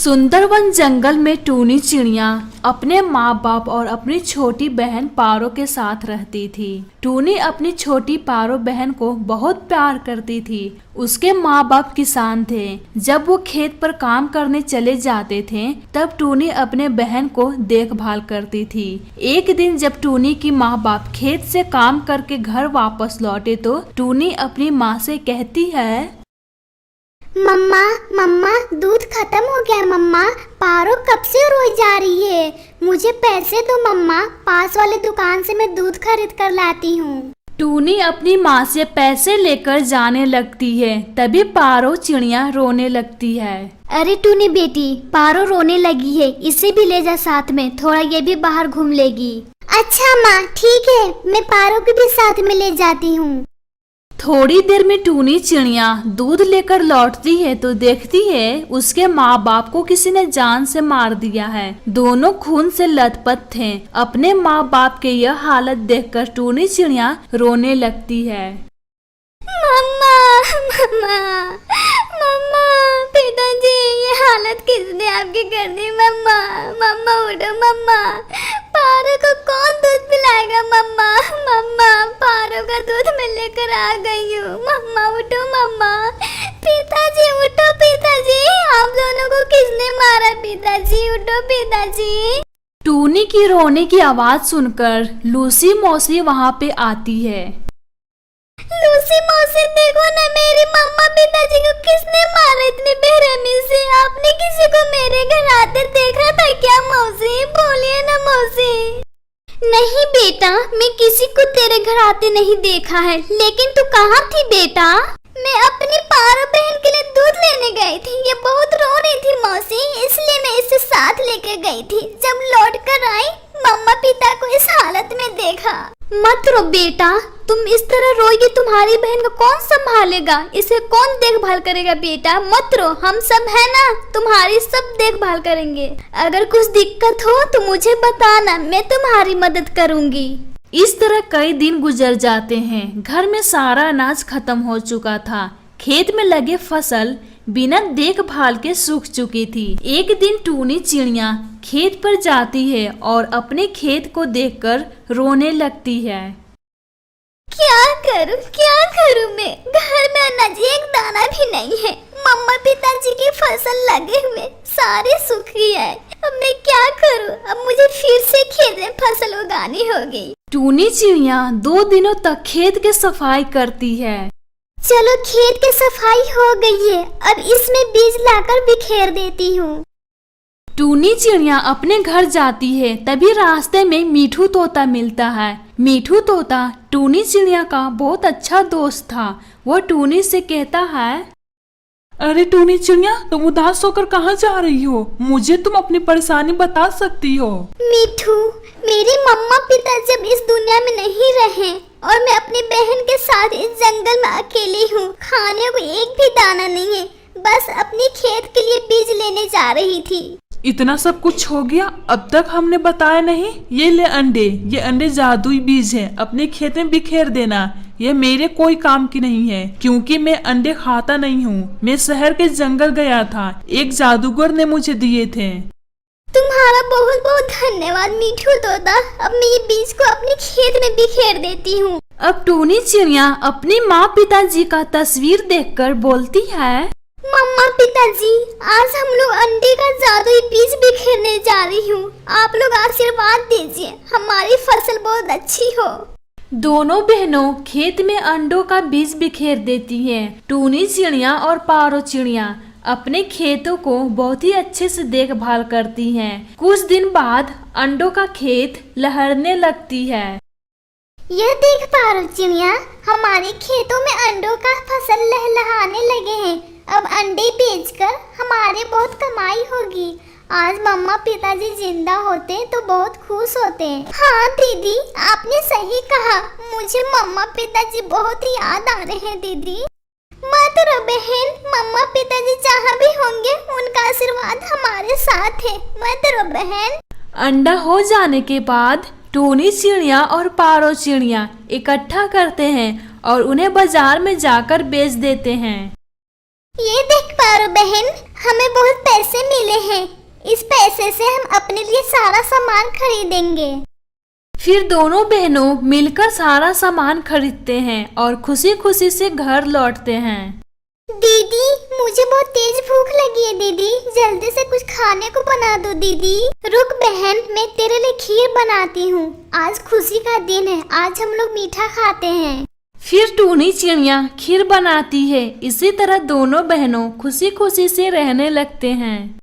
सुंदरवन जंगल में टूनी चिड़िया अपने माँ बाप और अपनी छोटी बहन पारो के साथ रहती थी। टूनी अपनी छोटी पारो बहन को बहुत प्यार करती थी। उसके माँ बाप किसान थे। जब वो खेत पर काम करने चले जाते थे तब टूनी अपने बहन को देखभाल करती थी। एक दिन जब टूनी की माँ बाप खेत से काम करके घर वापस लौटे तो टूनी अपनी माँ से कहती है, मम्मा मम्मा दूध खत्म हो गया मम्मा, पारो कब से रोई जा रही है। मुझे पैसे दो मम्मा, पास वाले दुकान से मैं दूध खरीद कर लाती हूँ। टूनी अपनी माँ से पैसे लेकर जाने लगती है। तभी पारो चिड़िया रोने लगती है। अरे टूनी बेटी, पारो रोने लगी है, इसे भी ले जा साथ में, थोड़ा ये भी बाहर घूम लेगी। अच्छा माँ ठीक है, मैं पारो को भी साथ में ले जाती हूँ। थोड़ी देर में टूनी चिड़िया दूध लेकर लौटती है तो देखती है उसके माँ बाप को किसी ने जान से मार दिया है। दोनों खून से लथपथ थे। अपने माँ बाप के यह हालत देखकर टूनी चिड़िया रोने लगती है। मम्मा मम्मा मम्मा, पिताजी ये हालत किसने आपकी कर दी। मम्मा मम्मा उठो मम्मा, पारो को कौन दूध पिलाएगा। मम्मा मम्मा, पारो का दूध मैं लेकर आ गई हूँ। मम्मा उठो मम्मा। पिताजी उठो पिताजी, आप दोनों को किसने मारा। पिताजी उठो पिताजी। टूनी की रोने की आवाज सुनकर लूसी मौसी वहाँ पे आती है। लूसी मौसी देखो ना, मेरी मम्मा पिताजी को किसने मारा इतने बेरहमी से। आपने किसी को मेरे घर आते देखा था क्या मौसी, बोलिए ना मौसी। नहीं बेटा, मैं किसी को तेरे घर आते नहीं देखा है, लेकिन तू कहाँ थी बेटा। मैं अपनी पारो बहन के लिए दूध लेने गई थी। ये बहुत रो रही थी मौसी, इसलिए मैं इसे साथ लेकर गई थी। जब लौट कर आई मम्मा पिता को इस हालत में देखा। मत रो बेटा, तुम इस तरह रोइए तुम्हारी बहन को कौन संभालेगा, इसे कौन देखभाल करेगा। बेटा मत रो, हम सब है ना, तुम्हारी सब देखभाल करेंगे। अगर कुछ दिक्कत हो तो मुझे बताना, मैं तुम्हारी मदद करूंगी। इस तरह कई दिन गुजर जाते हैं। घर में सारा अनाज खत्म हो चुका था। खेत में लगे फसल बिना देखभाल के सूख चुकी थी। एक दिन टूनी चिड़िया खेत पर जाती है और अपने खेत को देखकर रोने लगती है। क्या करूं मैं, घर में अनाज एक दाना भी नहीं है। मम्मा पिताजी की फसल लगे हुए सारे सूख गई है। अब मैं क्या करूं, अब मुझे फिर से खेत में फसल उगानी होगी। टूनी चिड़िया 2 दिनों तक खेत की सफाई करती है। चलो खेत की सफाई हो गई है, अब इसमें बीज लाकर बिखेर देती हूँ। टूनी चिड़िया अपने घर जाती है। तभी रास्ते में मीठू तोता मिलता है। मीठू तोता टूनी चिड़िया का बहुत अच्छा दोस्त था। वो टूनी से कहता है, अरे टूनी चिड़िया, तुम उदास होकर कहाँ जा रही हो। मुझे तुम अपनी परेशानी बता सकती हो। मीठू, मेरी मम्मा पिता जब इस दुनिया में नहीं रहे और मैं अपनी बहन के साथ इस जंगल में अकेली हूँ। खाने को एक भी दाना नहीं है, बस अपनी खेत के लिए बीज लेने जा रही थी। इतना सब कुछ हो गया, अब तक हमने बताया नहीं। ये ले अंडे, ये अंडे जादुई बीज हैं, अपने खेत में बिखेर देना। ये मेरे कोई काम की नहीं है, क्योंकि मैं अंडे खाता नहीं हूँ। मैं शहर के जंगल गया था, एक जादूगर ने मुझे दिए थे। तुम्हारा बहुत बहुत धन्यवाद मीठू तोता। अब मैं ये बीज को अपने खेत में बिखेर देती हूँ। अब टूनी चिड़िया अपनी माँ पिताजी का तस्वीर देखकर बोलती है, मम्मा पिताजी, आज हम लोग अंडे का जादुई बीज बिखेरने जा रही हूँ। आप लोग आशीर्वाद दीजिए, हमारी फसल बहुत अच्छी हो। दोनों बहनों खेत में अंडों का बीज बिखेर देती हैं। टूनी चिड़िया और पारो चिड़िया अपने खेतों को बहुत ही अच्छे से देखभाल करती हैं। कुछ दिन बाद अंडों का खेत लहरने लगती है। यह देख पारो चिड़िया, हमारे खेतों में अंडों का फसल लहलहाने लगे हैं। अब अंडे बेचकर हमारे बहुत कमाई होगी। आज मम्मा पिताजी जिंदा होते तो बहुत खुश होते। हाँ दीदी, आपने सही कहा, मुझे मम्मा पिताजी बहुत ही याद आ रहे हैं। दीदी मत रो बहन, मम्मा पिताजी जहाँ भी होंगे उनका आशीर्वाद हमारे साथ है। मत रो बहन। अंडा हो जाने के बाद टूनी चिड़िया और पारो चिड़िया इकट्ठा करते हैं और उन्हें बाजार में जाकर बेच देते हैं। ये देख पारो बहन, हमें बहुत पैसे मिले हैं। इस पैसे से हम अपने लिए सारा सामान खरीदेंगे। फिर दोनों बहनों मिलकर सारा सामान खरीदते हैं और खुशी खुशी से घर लौटते हैं। दीदी, मुझे बहुत तेज भूख लगी है दीदी, जल्दी से कुछ खाने को बना दो दीदी। रुक बहन, मैं तेरे लिए खीर बनाती हूँ। आज खुशी का दिन है, आज हम लोग मीठा खाते हैं। फिर टूनी चिड़िया खीर बनाती है। इसी तरह दोनों बहनों खुशी खुशी से रहने लगते हैं।